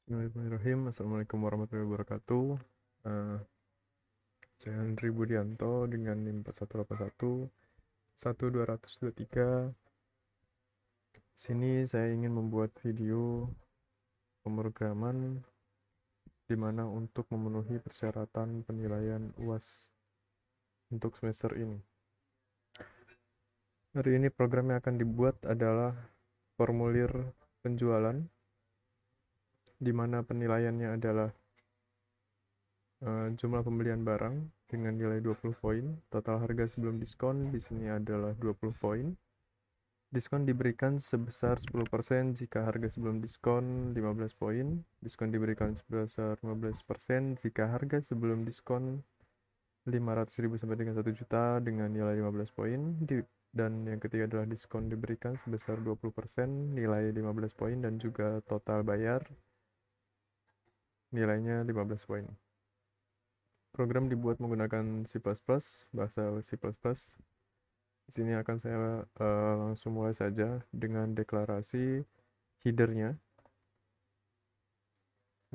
Bismillahirrahmanirrahim. Assalamualaikum warahmatullahi wabarakatuh. Eh, saya Andri Budianto dengan NIM 4181 12223. Sini saya ingin membuat video pemrograman di mana untuk memenuhi persyaratan penilaian UAS untuk semester ini. Hari ini program yang akan dibuat adalah formulir penjualan, di mana penilaiannya adalah jumlah pembelian barang dengan nilai 20 poin. Total harga sebelum diskon di sini adalah 20 poin. Diskon diberikan sebesar 10% jika harga sebelum diskon 15 poin. Diskon diberikan sebesar 15% jika harga sebelum diskon 500.000 sampai dengan 1 juta dengan nilai 15 poin. Dan yang ketiga adalah diskon diberikan sebesar 20% nilai 15 poin dan juga total bayar nilainya 15 poin. Program dibuat menggunakan C++, bahasa C++. Di sini akan saya langsung mulai saja dengan deklarasi headernya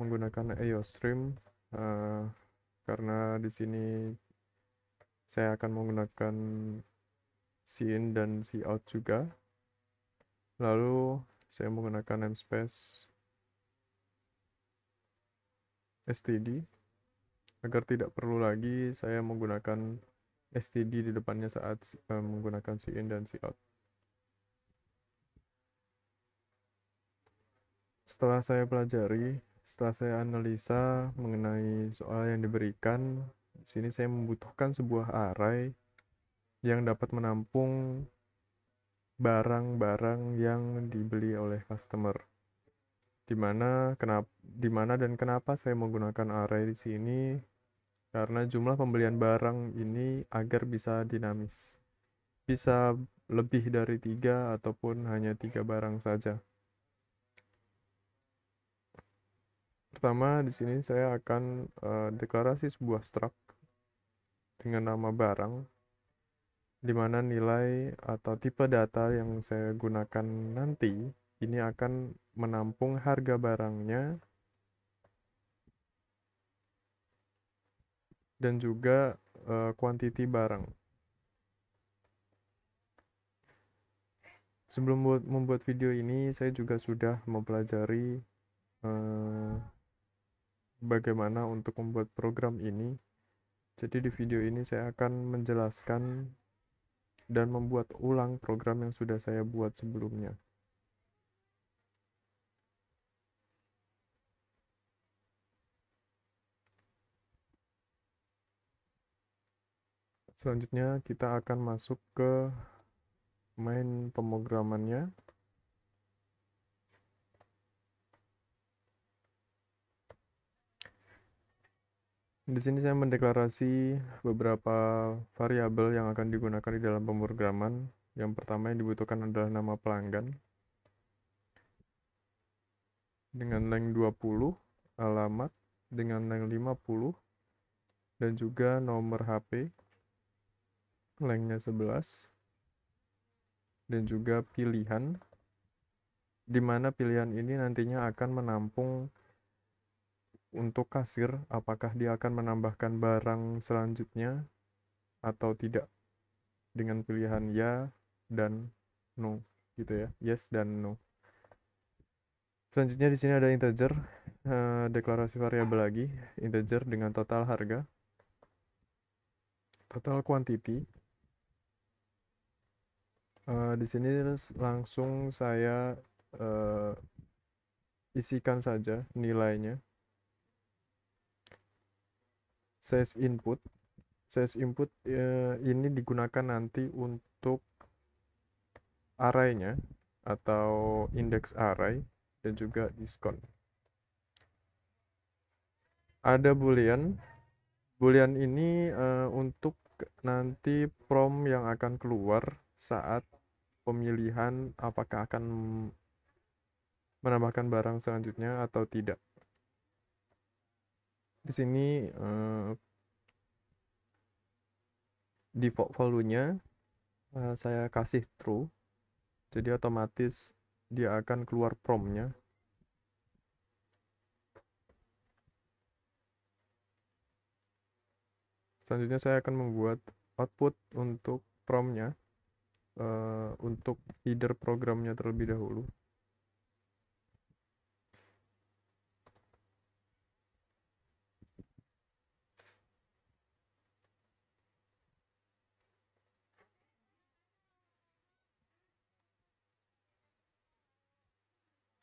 menggunakan IOStream karena di sini saya akan menggunakan cin dan cout juga. Lalu saya menggunakan namespace std agar tidak perlu lagi saya menggunakan std di depannya saat menggunakan cin dan cout. Setelah saya pelajari, setelah saya analisa mengenai soal yang diberikan, di sini saya membutuhkan sebuah array yang dapat menampung barang-barang yang dibeli oleh customer. Di mana dan kenapa saya menggunakan array di sini? Karena jumlah pembelian barang ini agar bisa dinamis. Bisa lebih dari 3 ataupun hanya 3 barang saja. Pertama, di sini saya akan deklarasi sebuah struct dengan nama barang, di mana nilai atau tipe data yang saya gunakan nanti ini akan menampung harga barangnya dan juga quantity barang. Sebelum membuat video ini, saya juga sudah mempelajari bagaimana untuk membuat program ini. Jadi di video ini saya akan menjelaskan dan membuat ulang program yang sudah saya buat sebelumnya. Selanjutnya kita akan masuk ke main pemrogramannya. Di sini saya mendeklarasi beberapa variabel yang akan digunakan di dalam pemrograman. Yang pertama yang dibutuhkan adalah nama pelanggan dengan length 20, alamat dengan length 50, dan juga nomor HP lengthnya 11, dan juga pilihan, di mana pilihan ini nantinya akan menampung untuk kasir apakah dia akan menambahkan barang selanjutnya atau tidak dengan pilihan ya dan no gitu ya, yes dan no. Selanjutnya di sini ada integer, deklarasi variabel lagi, integer dengan total harga, total quantity. Di sini langsung saya isikan saja nilainya. Size input ini digunakan nanti untuk array-nya atau index array dan juga diskon. Ada boolean ini untuk nanti prompt yang akan keluar saat pemilihan apakah akan menambahkan barang selanjutnya atau tidak. Di sini default value-nya saya kasih true, jadi otomatis dia akan keluar prompt-nya. Selanjutnya saya akan membuat output untuk prompt-nya, untuk header programnya terlebih dahulu.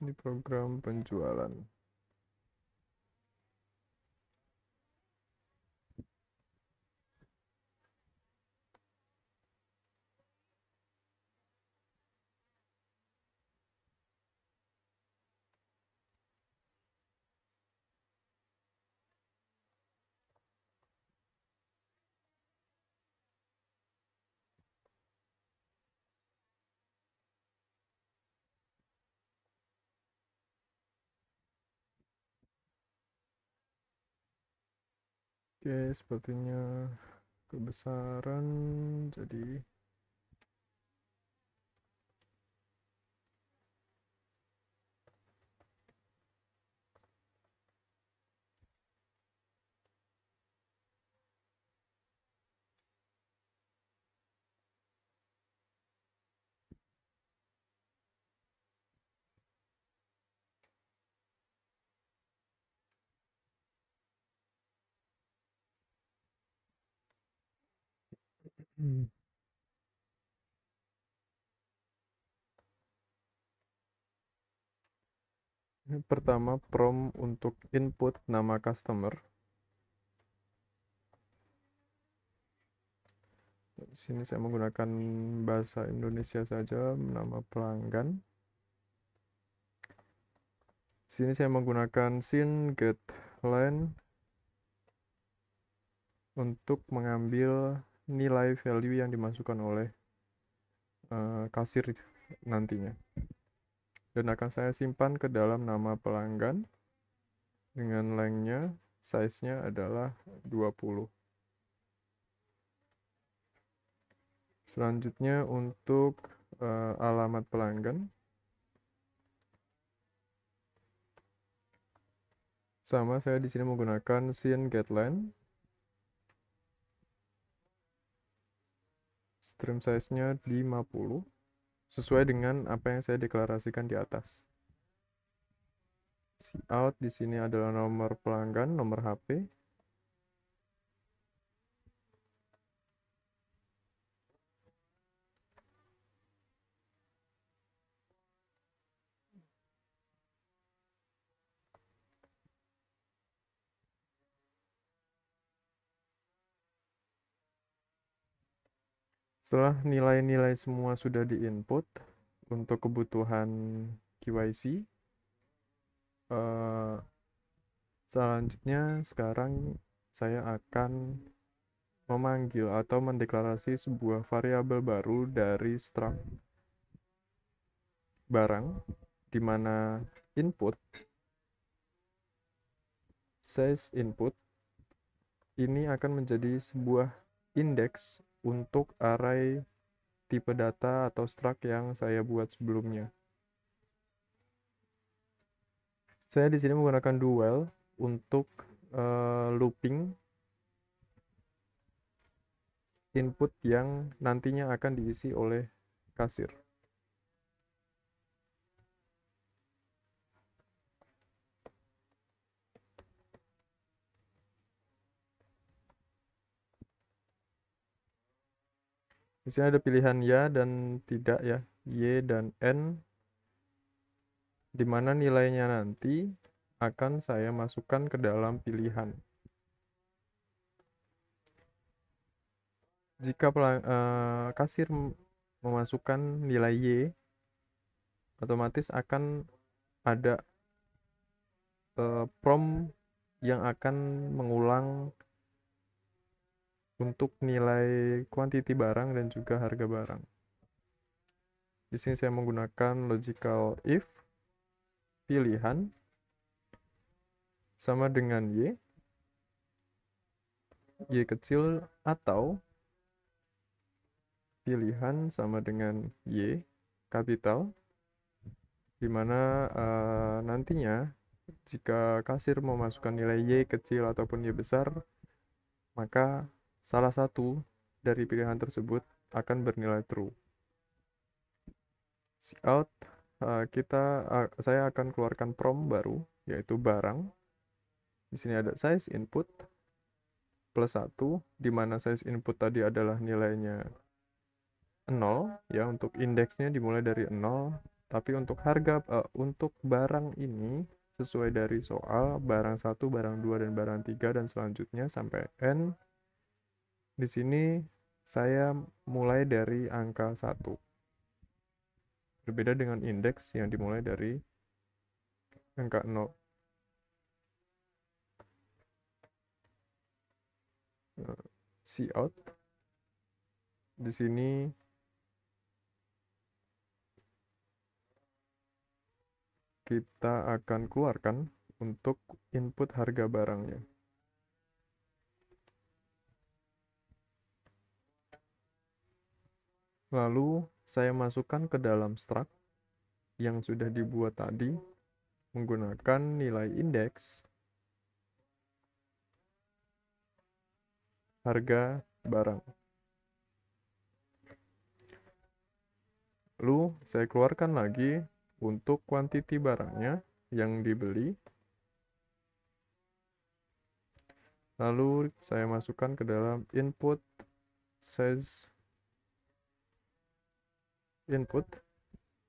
Ini program penjualan. Oke, sepertinya kebesaran, jadi pertama prompt untuk input nama customer. Di sini saya menggunakan bahasa Indonesia saja, nama pelanggan. Di sini saya menggunakan scene getLine untuk mengambil nilai value yang dimasukkan oleh kasir nantinya. Dan akan saya simpan ke dalam nama pelanggan dengan length-nya, size-nya adalah 20. Selanjutnya untuk alamat pelanggan, sama saya di sini menggunakan scene getLine. Stream size-nya 50 sesuai dengan apa yang saya deklarasikan di atas. Cout di sini adalah nomor pelanggan, nomor HP. Setelah nilai-nilai semua sudah diinput untuk kebutuhan KYC, selanjutnya sekarang saya akan memanggil atau mendeklarasi sebuah variabel baru dari struct barang, di mana input, size input, ini akan menjadi sebuah indeks untuk array tipe data atau struct yang saya buat sebelumnya. Saya di sini menggunakan do while untuk looping input yang nantinya akan diisi oleh kasir. Di sini ada pilihan ya dan tidak ya, y dan n, di mana nilainya nanti akan saya masukkan ke dalam pilihan. Jika kasir memasukkan nilai y, otomatis akan ada prompt yang akan mengulang untuk nilai quantity barang dan juga harga barang. Di sini saya menggunakan logical if pilihan sama dengan y kecil atau pilihan sama dengan y kapital, di mana nantinya jika kasir memasukkan nilai y kecil ataupun y besar, maka salah satu dari pilihan tersebut akan bernilai true. Cout, saya akan keluarkan prompt baru, yaitu barang. Di sini ada size input plus 1, di mana size input tadi adalah nilainya 0, ya, untuk indeksnya dimulai dari 0, tapi untuk untuk barang ini sesuai dari soal, barang 1, barang 2, dan barang 3, dan selanjutnya sampai N. Di sini saya mulai dari angka 1. Berbeda dengan indeks yang dimulai dari angka 0. Cout. Di sini kita akan keluarkan untuk input harga barangnya. Lalu saya masukkan ke dalam struct yang sudah dibuat tadi menggunakan nilai indeks harga barang. Lalu saya keluarkan lagi untuk quantity barangnya yang dibeli. Lalu saya masukkan ke dalam input size input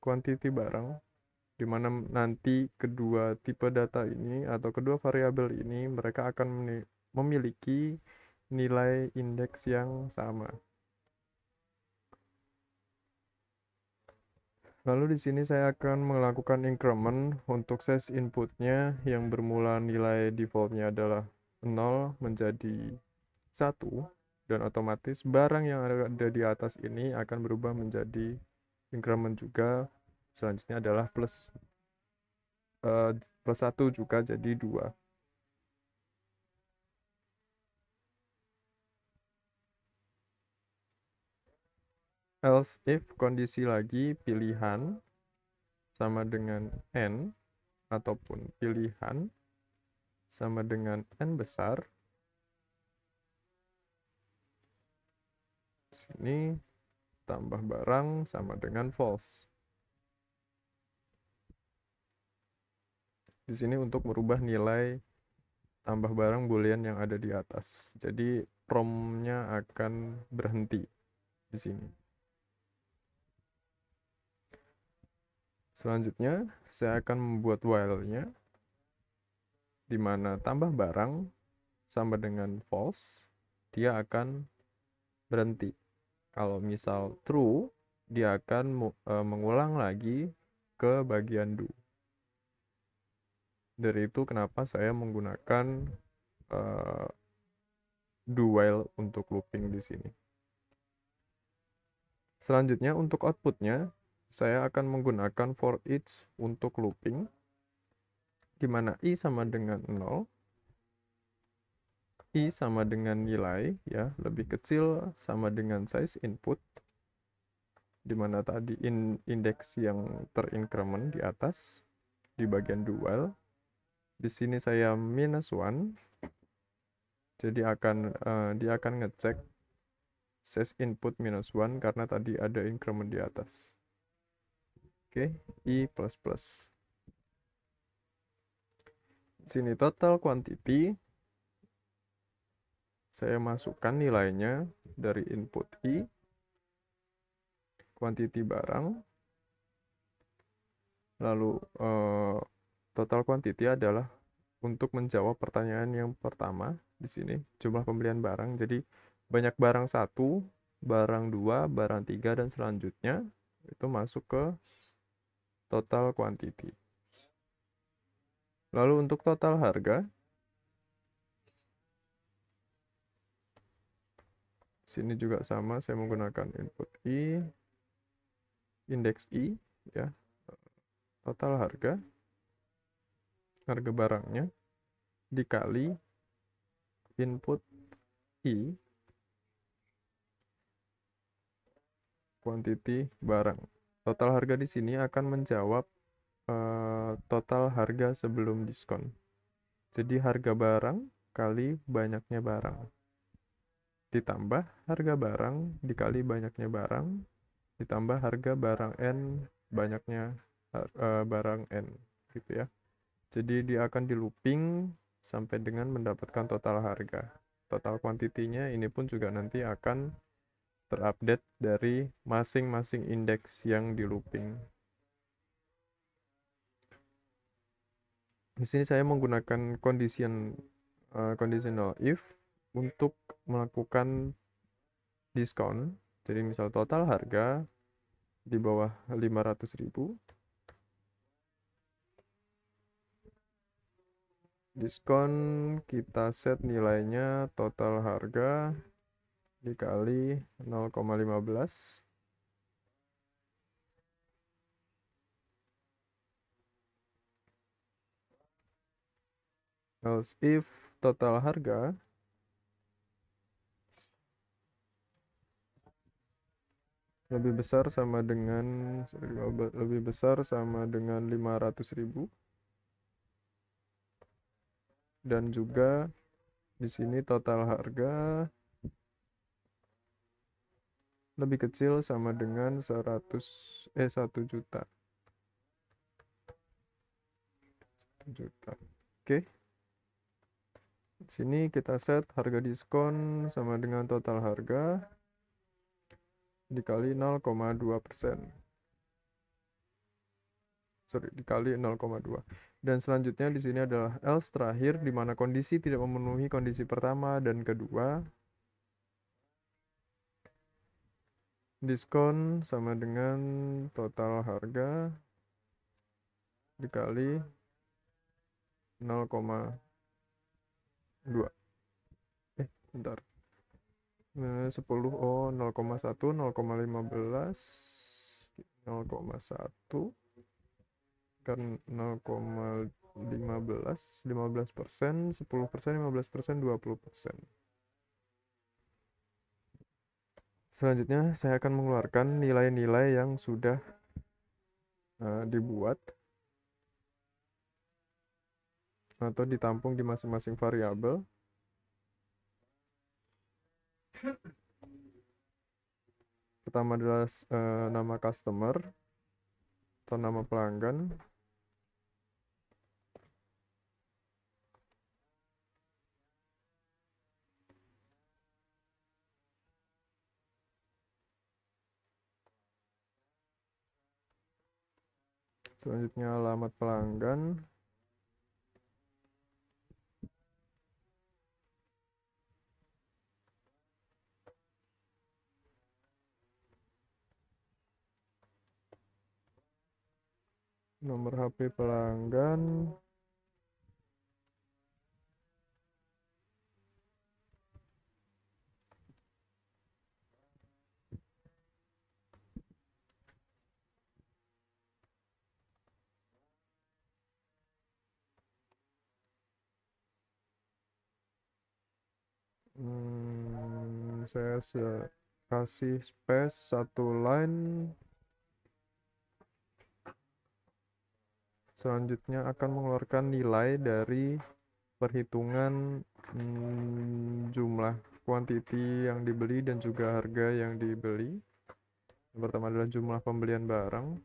quantity barang, di mana nanti kedua tipe data ini atau kedua variabel ini mereka akan memiliki nilai indeks yang sama. Lalu di sini saya akan melakukan increment untuk size inputnya yang bermula nilai defaultnya adalah 0 menjadi 1, dan otomatis barang yang ada di atas ini akan berubah menjadi increment juga. Selanjutnya adalah plus 1 juga jadi 2. Else if kondisi lagi pilihan sama dengan N ataupun pilihan sama dengan N besar. Sini tambah barang sama dengan false. Di sini untuk merubah nilai tambah barang boolean yang ada di atas. Jadi prompt-nya akan berhenti di sini. Selanjutnya, saya akan membuat while-nya, di mana tambah barang sama dengan false, dia akan berhenti. Kalau misal true, dia akan mengulang lagi ke bagian do. Dari itu kenapa saya menggunakan do while untuk looping di sini. Selanjutnya untuk outputnya, saya akan menggunakan for each untuk looping, di mana i sama dengan 0, i sama dengan nilai, ya, lebih kecil sama dengan size input, di mana tadi indeks yang terincrement di atas, di bagian do while. Di sini saya -1, jadi dia akan ngecek size input -1 karena tadi ada increment di atas. Oke, i++. Sini total quantity, saya masukkan nilainya dari input i, quantity barang, lalu total quantity adalah untuk menjawab pertanyaan yang pertama di sini, jumlah pembelian barang. Jadi banyak barang 1, barang 2, barang 3, dan selanjutnya itu masuk ke total quantity. Lalu untuk total harga, sini juga sama, saya menggunakan input i, indeks i, ya, total harga barangnya dikali input i, quantity barang. Total harga di sini akan menjawab total harga sebelum diskon. Jadi harga barang kali banyaknya barang. ditambah harga barang dikali banyaknya barang ditambah harga barang N banyaknya barang N gitu ya. Jadi dia akan di looping sampai dengan mendapatkan total harga. Total kuantitinya ini pun juga nanti akan terupdate dari masing-masing indeks yang di looping. Di sini saya menggunakan conditional if untuk melakukan diskon. Jadi misal total harga di bawah 500.000, diskon kita set nilainya total harga dikali 0,15. Else if total harga lebih besar sama dengan 500.000 dan juga di sini total harga lebih kecil sama dengan 1 juta. Oke. Di sini kita set harga diskon sama dengan total harga dikali 0,2%. Dikali 0,2. Dan selanjutnya di sini adalah else terakhir di mana kondisi tidak memenuhi kondisi pertama dan kedua. Diskon sama dengan total harga dikali 0,2. Bentar. 10 0,1 0,15 0,1 kan 0,15 15%, 10%, 15%, 20%. Selanjutnya saya akan mengeluarkan nilai-nilai yang sudah dibuat atau ditampung di masing-masing variabel. Pertama adalah nama customer atau nama pelanggan. Selanjutnya alamat pelanggan. Nomor HP pelanggan. Saya kasih space 1 line. Selanjutnya akan mengeluarkan nilai dari perhitungan jumlah quantity yang dibeli dan juga harga yang dibeli. Yang pertama adalah jumlah pembelian barang.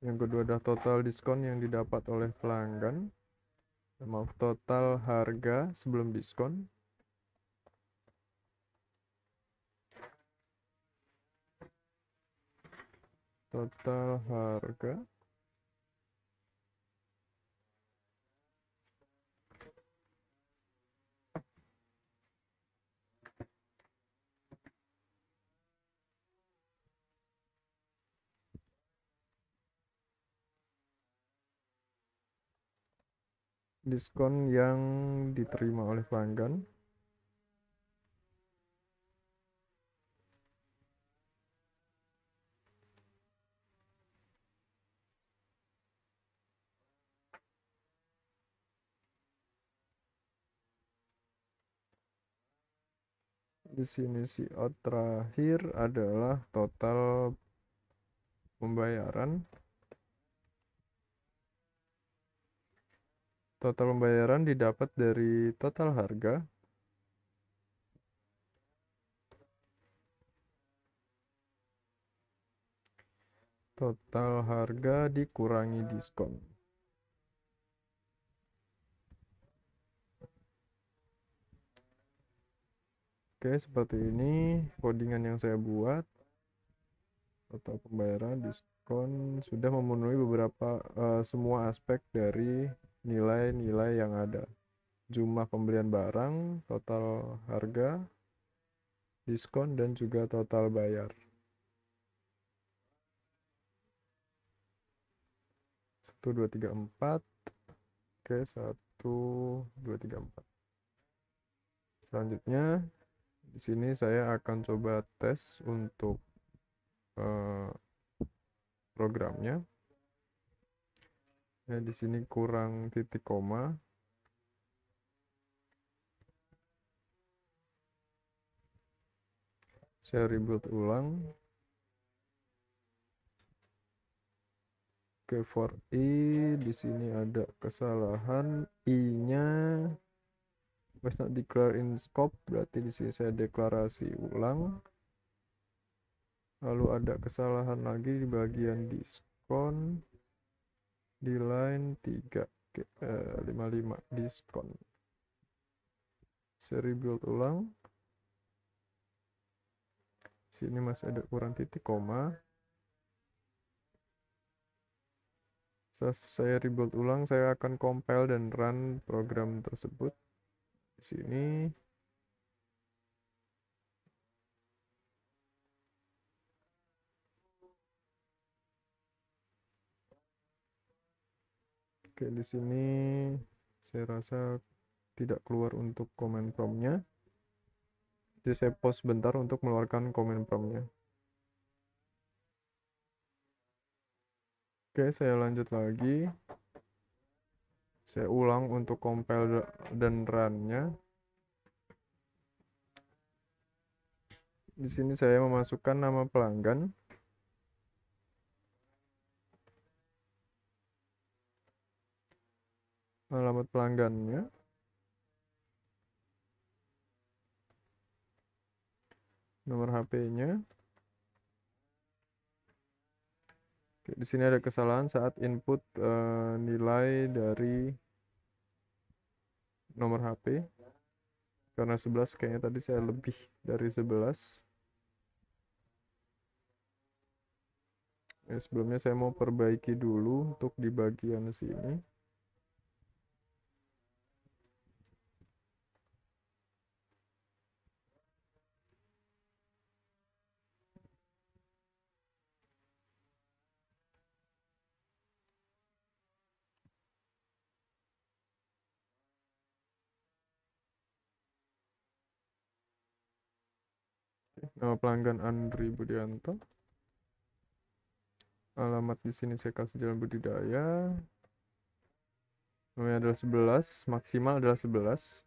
Yang kedua adalah total diskon yang didapat oleh pelanggan. Maaf, total harga sebelum diskon. Total harga diskon yang diterima oleh pelanggan. Di sini si out terakhir adalah total pembayaran. Total pembayaran didapat dari total harga. Total harga dikurangi diskon. Oke, seperti ini codingan yang saya buat. Total pembayaran, diskon, sudah memenuhi beberapa semua aspek dari nilai-nilai yang ada. Jumlah pembelian barang, total harga, diskon, dan juga total bayar. 1, 2, 3, 4. Oke, 1, 2, 3, 4. Selanjutnya, di sini saya akan coba tes untuk programnya. Ya, di sini kurang titik koma. Saya rebuild ulang. Oke, for i di sini ada kesalahan, i-nya was not declare in scope, berarti di sini saya deklarasi ulang. Lalu ada kesalahan lagi di bagian diskon di line 3, 55 diskon. Saya rebuild ulang. Sini masih ada kurang titik koma. Saya rebuild ulang, saya akan compile dan run program tersebut. Di sini oke, di sini saya rasa tidak keluar untuk command prompt-nya. Jadi saya pause sebentar untuk mengeluarkan command prompt-nya. Oke, saya lanjut lagi. Saya ulang untuk compile dan run-nya. Di sini saya memasukkan nama pelanggan. Alamat pelanggannya. Nomor HP-nya. Oke, di sini ada kesalahan saat input nilai dari nomor HP. Karena 11, kayaknya tadi saya lebih dari 11. Sebelumnya saya mau perbaiki dulu untuk di bagian sini. Nama pelanggan Andri Budianto. Alamat di sini saya kasih Jalan Budidaya. Namanya adalah 11, maksimal adalah 11.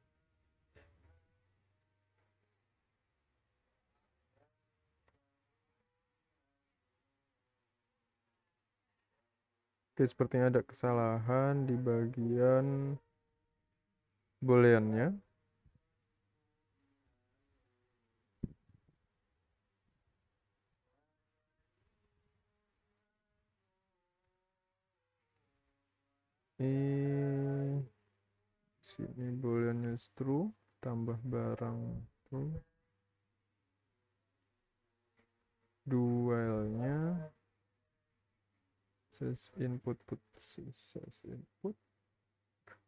Oke, sepertinya ada kesalahan di bagian booleannya. Sini booleannya is true, tambah barang true. Dualnya says input put says input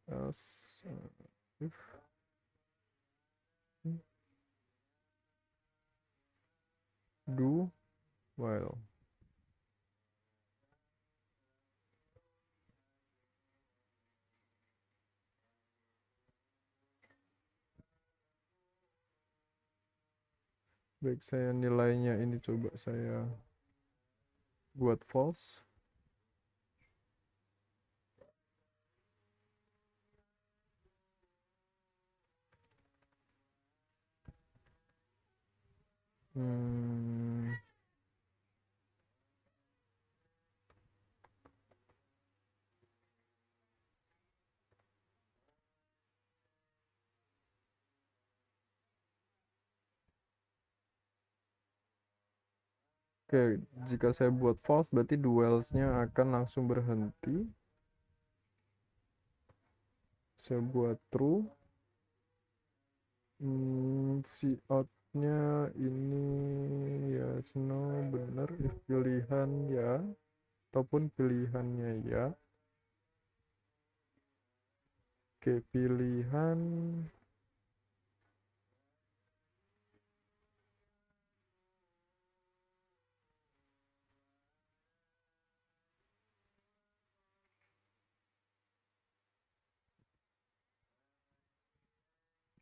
else if do while. Baik, saya nilainya ini coba saya buat false. Hmm, Oke, jika saya buat false berarti duelsnya akan langsung berhenti. Saya buat true. Si outnya ini yes no benar, if pilihan ya ataupun pilihannya ya. Oke, pilihan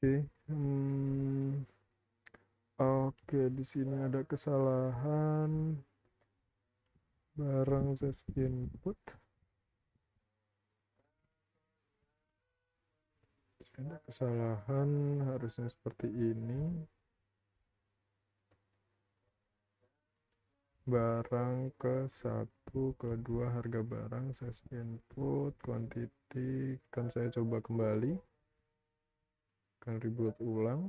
oke. Oke, di sini ada kesalahan barang ses input. Ada kesalahan harusnya seperti ini. Barang ke 1, kedua harga barang ses input quantity, kan saya coba kembali, kan reboot ulang.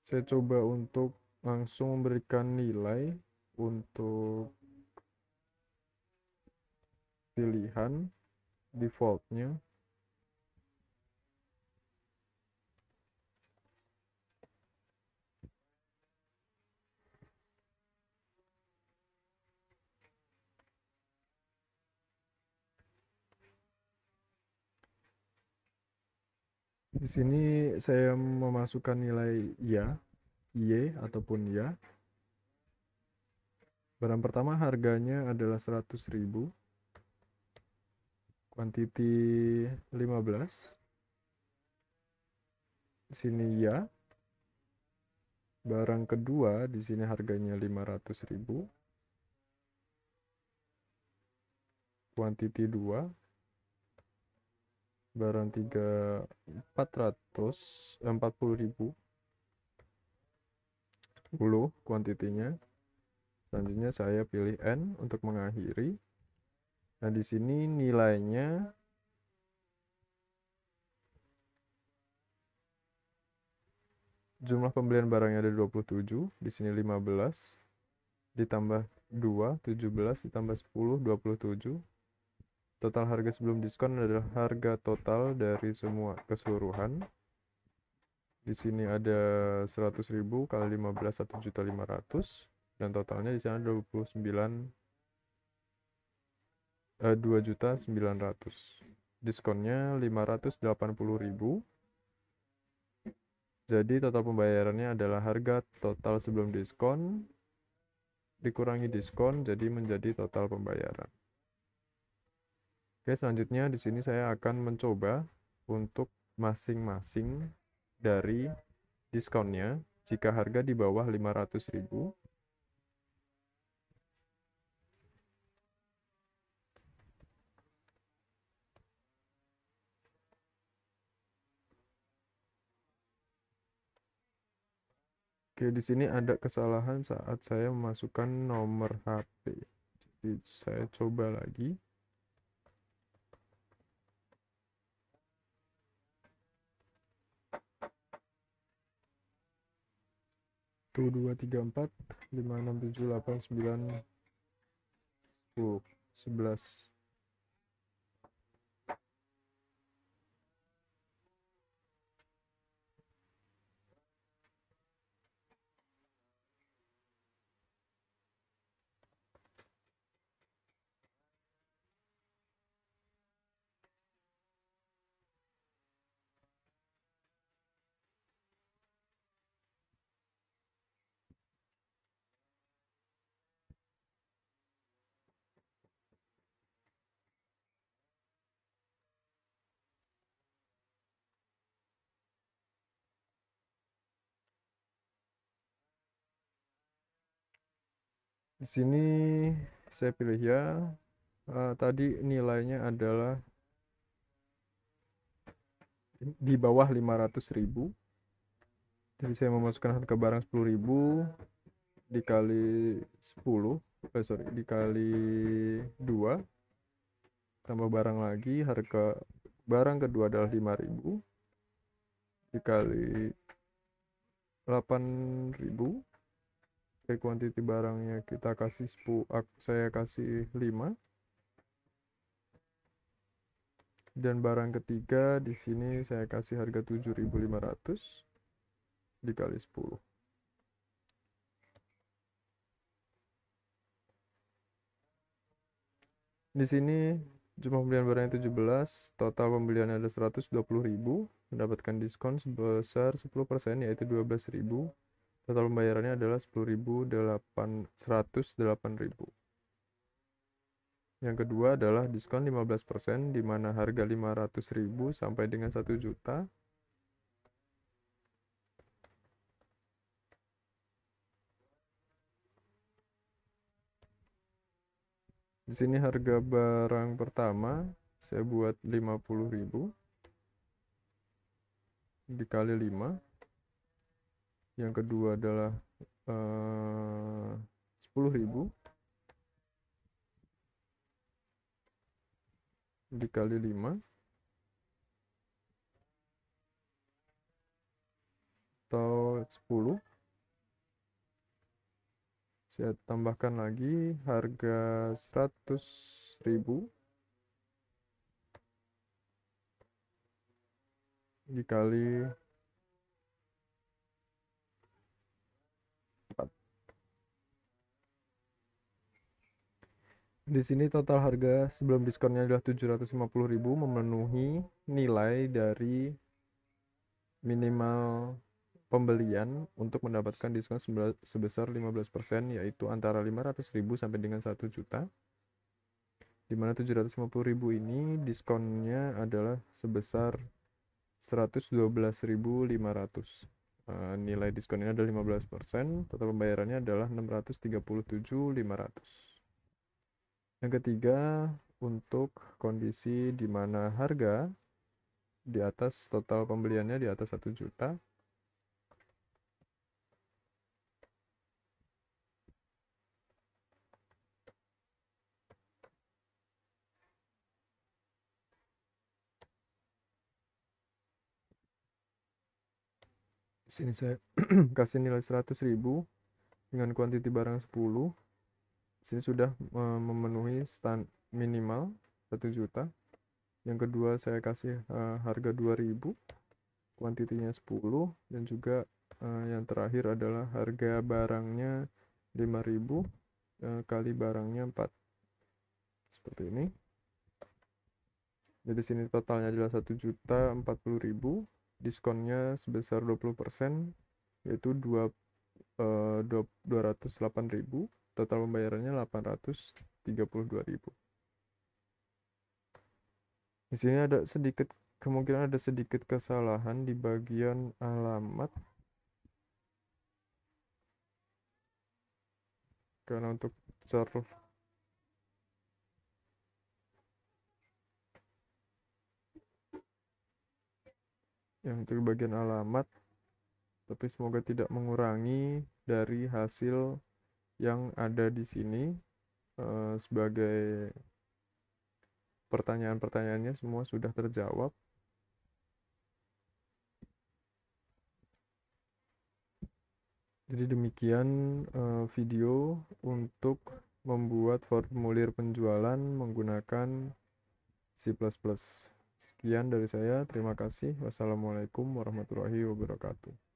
Saya coba untuk langsung memberikan nilai untuk pilihan defaultnya. Di sini saya memasukkan nilai ya, Y ataupun ya. Barang pertama harganya adalah 100.000. Quantity 15. Di sini ya. Barang kedua di sini harganya 500.000. Quantity 2. Barang 40.000. 10 kuantitinya. Selanjutnya saya pilih N untuk mengakhiri. Nah, di sini nilainya jumlah pembelian barangnya ada 27, di sini 15 ditambah 2, 17 ditambah 10, 27. Total harga sebelum diskon adalah harga total dari semua keseluruhan. Di sini ada 100.000 kali 15 1.500.000 dan totalnya di sana 2.900.000. Diskonnya 580.000. Jadi total pembayarannya adalah harga total sebelum diskon dikurangi diskon jadi menjadi total pembayaran. Oke, selanjutnya di sini saya akan mencoba untuk masing-masing dari diskonnya jika harga di bawah 500.000. Oke, di sini ada kesalahan saat saya memasukkan nomor HP. Jadi saya coba lagi. 11. Di sini saya pilih ya. Tadi nilainya adalah di bawah 500.000. Jadi saya memasukkan harga barang 10.000 dikali 10, sorry, dikali 2, tambah barang lagi, harga barang kedua adalah 5.000 dikali 8.000. Kuantiti barangnya kita kasih 10, saya kasih 5. Dan barang ketiga di sini saya kasih harga 7.500 dikali 10. Di sini jumlah pembelian barangnya 17, total pembeliannya ada 120.000, mendapatkan diskon sebesar 10%, yaitu 12.000. Total pembayarannya adalah 108.000. Yang kedua adalah diskon 15%, di mana harga 500.000 sampai dengan 1 juta. Di sini harga barang pertama saya buat 50.000 dikali 5. Yang kedua adalah 10.000 dikali 5 atau 10. Saya tambahkan lagi harga 100.000 dikali 4. Di sini total harga sebelum diskonnya adalah 750.000, memenuhi nilai dari minimal pembelian untuk mendapatkan diskon sebesar 15%, yaitu antara 500.000 sampai dengan 1 juta. Di mana 750.000 ini diskonnya adalah sebesar 112.500. Nilai diskonnya adalah 15%, total pembayarannya adalah 637.500. Yang ketiga, untuk kondisi di mana harga di atas total pembeliannya di atas 1 juta. Di sini saya kasih nilai 100.000 dengan kuantiti barang 10. Di sini sudah memenuhi minimal 1 juta. Yang kedua saya kasih harga 2.000, kuantitinya 10, dan juga yang terakhir adalah harga barangnya 5.000 kali barangnya 4. Seperti ini. Jadi sini totalnya adalah 1.040.000, diskonnya sebesar 20%, yaitu 208.000, total pembayarannya 832.000. Di sini ada sedikit, kemungkinan ada sedikit kesalahan di bagian alamat, karena untuk bagian alamat, tapi semoga tidak mengurangi dari hasil yang ada di sini. Sebagai pertanyaan-pertanyaannya semua sudah terjawab. Jadi demikian video untuk membuat formulir penjualan menggunakan C++. Sekian dari saya, terima kasih. Wassalamualaikum warahmatullahi wabarakatuh.